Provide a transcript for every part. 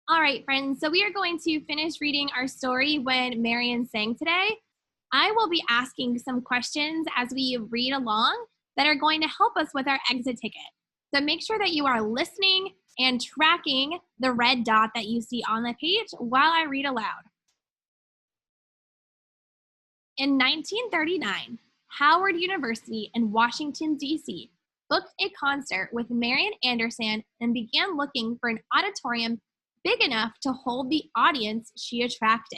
All right, friends, so we are going to finish reading our story when Marion sang today. I will be asking some questions as we read along that are going to help us with our exit ticket. So make sure that you are listening and tracking the red dot that you see on the page while I read aloud. In 1939, Howard University in Washington, D.C. booked a concert with Marian Anderson and began looking for an auditorium big enough to hold the audience she attracted.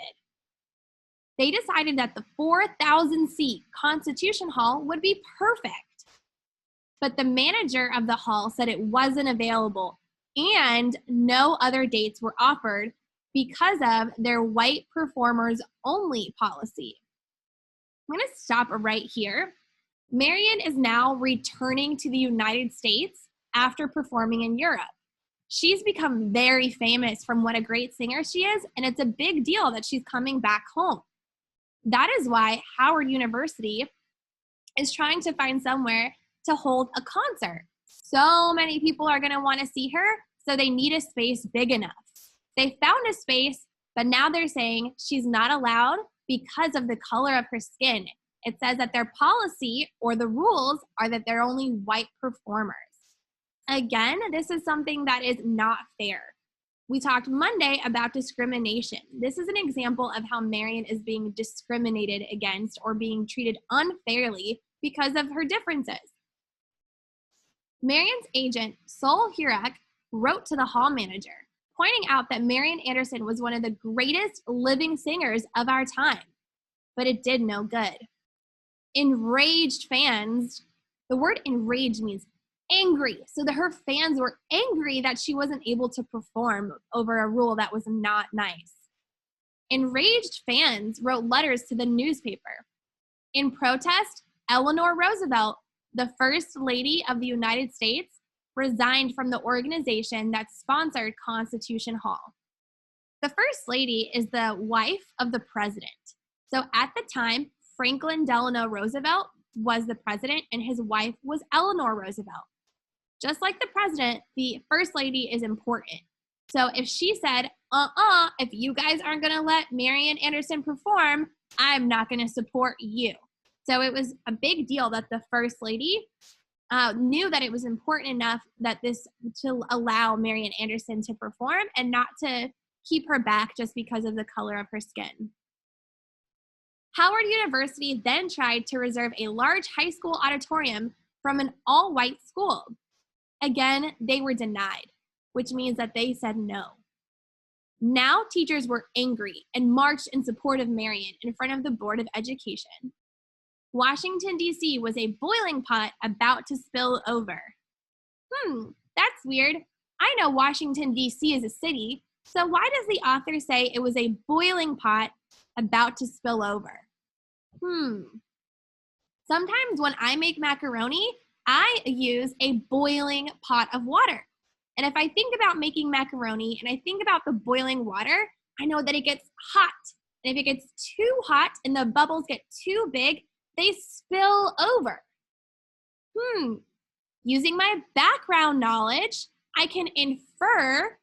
They decided that the 4,000-seat Constitution Hall would be perfect. But the manager of the hall said it wasn't available and no other dates were offered because of their white performers only policy. I'm going to stop right here. Marian is now returning to the United States after performing in Europe. She's become very famous from what a great singer she is, and it's a big deal that she's coming back home. That is why Howard University is trying to find somewhere to hold a concert. So many people are going to want to see her, so they need a space big enough. They found a space, but now they're saying she's not allowed because of the color of her skin. It says that their policy or the rules are that they're only white performers. Again, this is something that is not fair. We talked Monday about discrimination. This is an example of how Marian is being discriminated against or being treated unfairly because of her differences. Marian's agent, Sol Hurak, wrote to the hall manager, pointing out that Marian Anderson was one of the greatest living singers of our time, but it did no good. Enraged fans, the word enraged means angry, so that her fans were angry that she wasn't able to perform over a rule that was not nice. Enraged fans wrote letters to the newspaper. In protest, Eleanor Roosevelt, the First Lady of the United States, resigned from the organization that sponsored Constitution Hall. The First Lady is the wife of the president. So at the time, Franklin Delano Roosevelt was the president and his wife was Eleanor Roosevelt. Just like the president, the First Lady is important. So if she said, if you guys aren't going to let Marian Anderson perform, I'm not going to support you. So it was a big deal that the First Lady knew that it was important enough that to allow Marian Anderson to perform and not to keep her back just because of the color of her skin. Howard University then tried to reserve a large high school auditorium from an all-white school. Again, they were denied, which means that they said no. Now teachers were angry and marched in support of Marian in front of the Board of Education. Washington, D.C. was a boiling pot about to spill over. That's weird. I know Washington, D.C. is a city, so why does the author say it was a boiling pot about to spill over? Sometimes when I make macaroni, I use a boiling pot of water. And if I think about making macaroni and I think about the boiling water, I know that it gets hot. And if it gets too hot and the bubbles get too big, they spill over. Using my background knowledge, I can infer,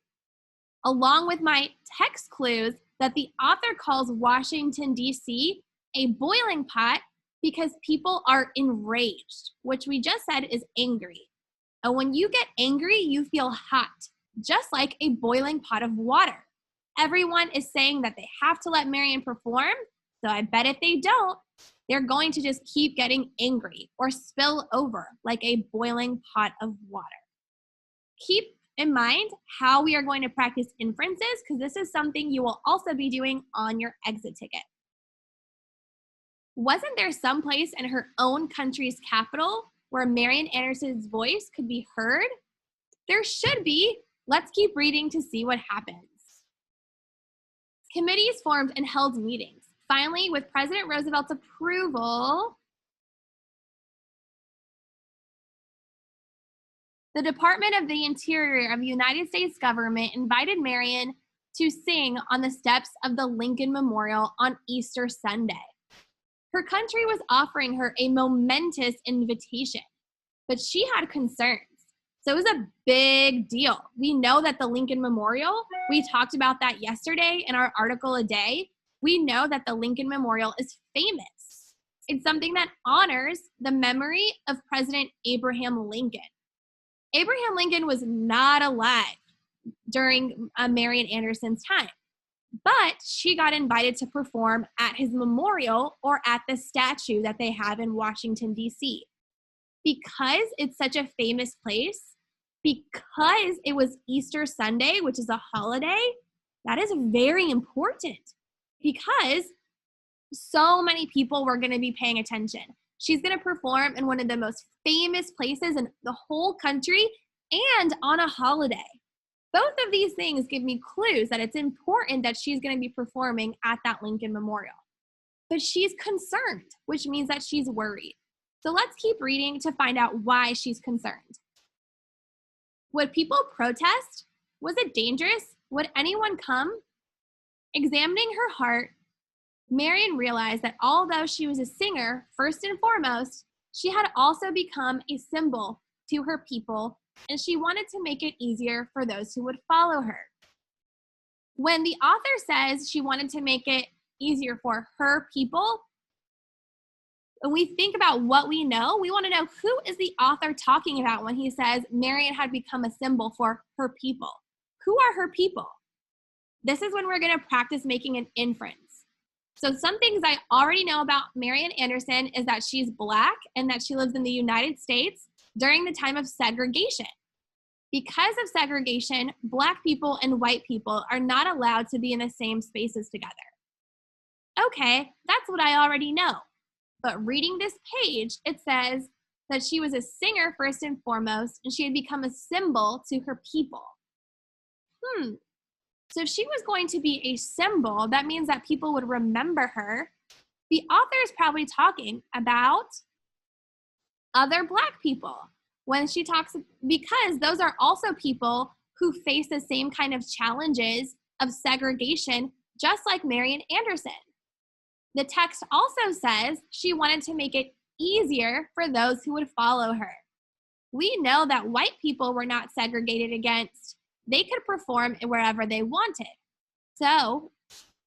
along with my text clues, that the author calls Washington, D.C. a boiling pot because people are enraged, which we just said is angry. And when you get angry, you feel hot, just like a boiling pot of water. Everyone is saying that they have to let Marian perform, so I bet if they don't, they're going to just keep getting angry or spill over like a boiling pot of water. Keep in mind how we are going to practice inferences because this is something you will also be doing on your exit ticket. Wasn't there some place in her own country's capital where Marian Anderson's voice could be heard? There should be. Let's keep reading to see what happens. Committees formed and held meetings. Finally, with President Roosevelt's approval, the Department of the Interior of the United States government invited Marian to sing on the steps of the Lincoln Memorial on Easter Sunday. Her country was offering her a momentous invitation, but she had concerns. So it was a big deal. We know that the Lincoln Memorial, we talked about that yesterday in our article a day. We know that the Lincoln Memorial is famous. It's something that honors the memory of President Abraham Lincoln. Abraham Lincoln was not alive during Marian Anderson's time, but she got invited to perform at his memorial or at the statue that they have in Washington, D.C. Because it's such a famous place, because it was Easter Sunday, which is a holiday, that is very important because so many people were going to be paying attention. She's going to perform in one of the most famous places in the whole country and on a holiday. Both of these things give me clues that it's important that she's going to be performing at that Lincoln Memorial. But she's concerned, which means that she's worried. So let's keep reading to find out why she's concerned. Would people protest? Was it dangerous? Would anyone come? Examining her heart, Marian realized that although she was a singer, first and foremost, she had also become a symbol to her people, and she wanted to make it easier for those who would follow her. When the author says she wanted to make it easier for her people, when we think about what we know, we want to know who is the author talking about when he says Marian had become a symbol for her people. Who are her people? This is when we're going to practice making an inference. So some things I already know about Marian Anderson is that she's Black and that she lives in the United States during the time of segregation. Because of segregation, Black people and white people are not allowed to be in the same spaces together. Okay, that's what I already know. But reading this page, it says that she was a singer first and foremost, and she had become a symbol to her people. So if she was going to be a symbol, that means that people would remember her. The author is probably talking about other Black people when she talks, because those are also people who face the same kind of challenges of segregation, just like Marian Anderson. The text also says she wanted to make it easier for those who would follow her. We know that white people were not segregated against. They could perform wherever they wanted. So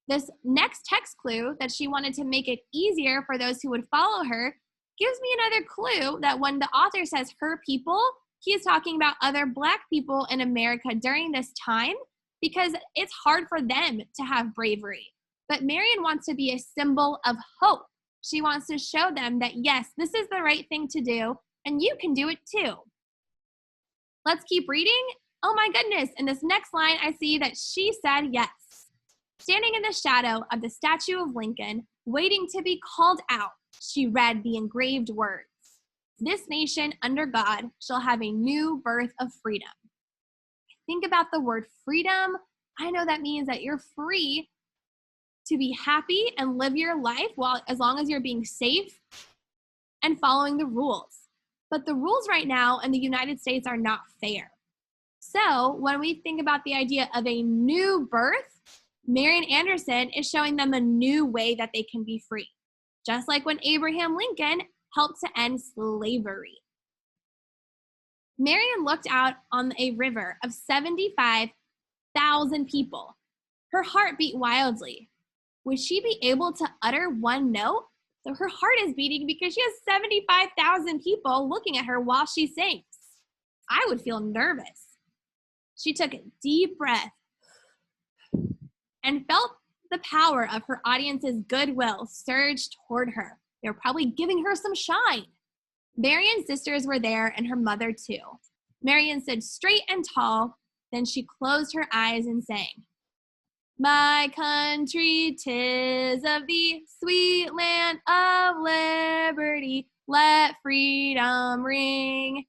this next text clue that she wanted to make it easier for those who would follow her gives me another clue that when the author says her people, he is talking about other Black people in America during this time because it's hard for them to have bravery. But Marian wants to be a symbol of hope. She wants to show them that, yes, this is the right thing to do, and you can do it too. Let's keep reading. Oh my goodness, in this next line, I see that she said yes. Standing in the shadow of the statue of Lincoln, waiting to be called out, she read the engraved words. This nation under God shall have a new birth of freedom. Think about the word freedom. I know that means that you're free to be happy and live your life as long as you're being safe and following the rules. But the rules right now in the United States are not fair. So when we think about the idea of a new birth, Marian Anderson is showing them a new way that they can be free, just like when Abraham Lincoln helped to end slavery. Marian looked out on a river of 75,000 people. Her heart beat wildly. Would she be able to utter one note? So her heart is beating because she has 75,000 people looking at her while she sings. I would feel nervous. She took a deep breath and felt the power of her audience's goodwill surge toward her. They were probably giving her some shine. Marian's sisters were there and her mother too. Marian stood straight and tall, then she closed her eyes and sang. My country, 'tis of thee, sweet land of liberty, let freedom ring.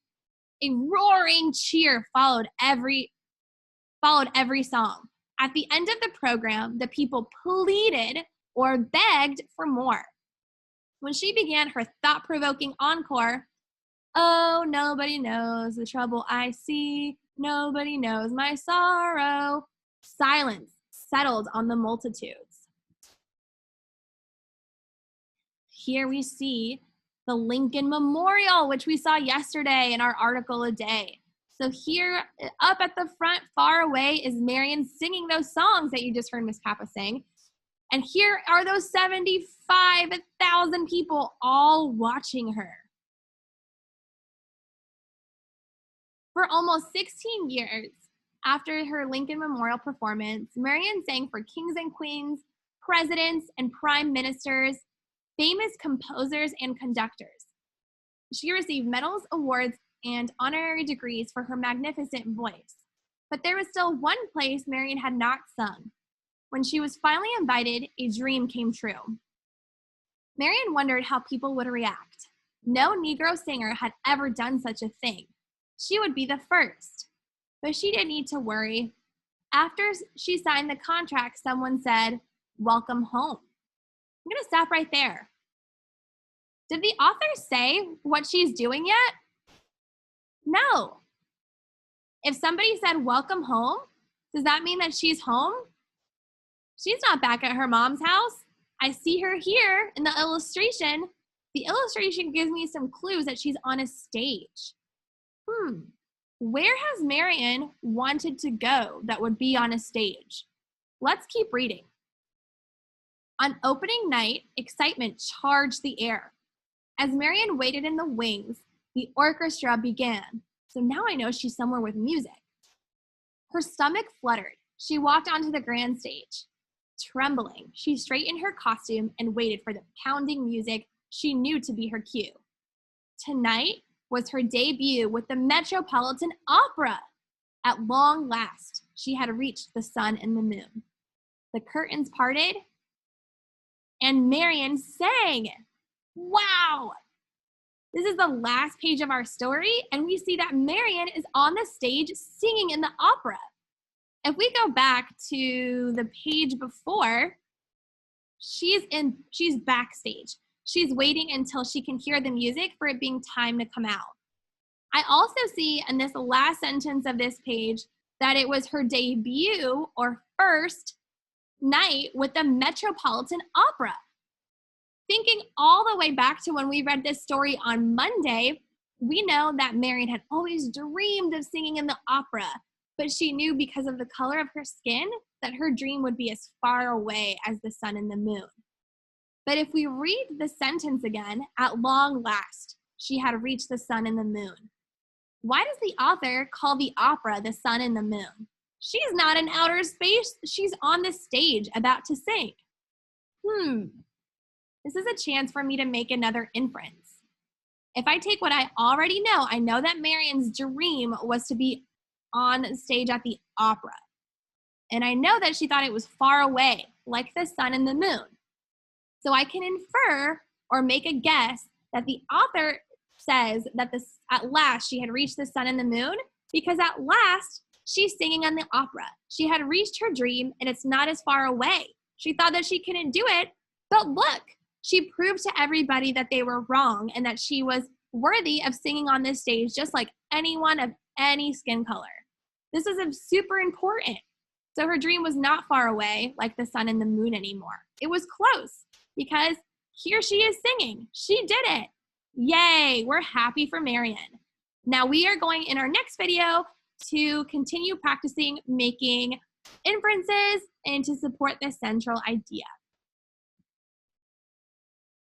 A roaring cheer followed every song. At the end of the program, the people pleaded or begged for more. When she began her thought-provoking encore, oh, nobody knows the trouble I see, nobody knows my sorrow, silence settled on the multitudes. Here we see the Lincoln Memorial, which we saw yesterday in our article a day. So here, up at the front, far away, is Marion singing those songs that you just heard Miss Kappa sing. And here are those 75,000 people all watching her. For almost 16 years after her Lincoln Memorial performance, Marion sang for kings and queens, presidents and prime ministers, famous composers and conductors. She received medals, awards, and honorary degrees for her magnificent voice. But there was still one place Marion had not sung. When she was finally invited, a dream came true. Marion wondered how people would react. No Negro singer had ever done such a thing. She would be the first. But she didn't need to worry. After she signed the contract, someone said, "Welcome home." I'm going to stop right there. Did the author say what she's doing yet? No. If somebody said, "Welcome home," does that mean that she's home? She's not back at her mom's house. I see her here in the illustration. The illustration gives me some clues that she's on a stage. Where has Marion wanted to go that would be on a stage? Let's keep reading. On opening night, excitement charged the air. As Marion waited in the wings, the orchestra began. So now I know she's somewhere with music. Her stomach fluttered. She walked onto the grand stage. Trembling, she straightened her costume and waited for the pounding music she knew to be her cue. Tonight was her debut with the Metropolitan Opera. At long last, she had reached the sun and the moon. The curtains parted, and Marion sang. Wow! This is the last page of our story, and we see that Marion is on the stage singing in the opera. If we go back to the page before, she's backstage. She's waiting until she can hear the music for it being time to come out. I also see in this last sentence of this page that it was her debut or first night with the Metropolitan Opera. Thinking all the way back to when we read this story on Monday, we know that Marion had always dreamed of singing in the opera, but she knew because of the color of her skin that her dream would be as far away as the sun and the moon. But if we read the sentence again, at long last, she had reached the sun and the moon. Why does the author call the opera the sun and the moon? She's not in outer space. She's on the stage about to sing. This is a chance for me to make another inference. If I take what I already know, I know that Marion's dream was to be on stage at the opera. And I know that she thought it was far away, like the sun and the moon. So I can infer or make a guess that the author says that at last she had reached the sun and the moon because at last she's singing on the opera. She had reached her dream and it's not as far away. She thought that she couldn't do it, but look, she proved to everybody that they were wrong and that she was worthy of singing on this stage just like anyone of any skin color. This is super important. So her dream was not far away like the sun and the moon anymore. It was close because here she is singing. She did it. Yay, we're happy for Marion. Now we are going in our next video to continue practicing making inferences and to support this central idea.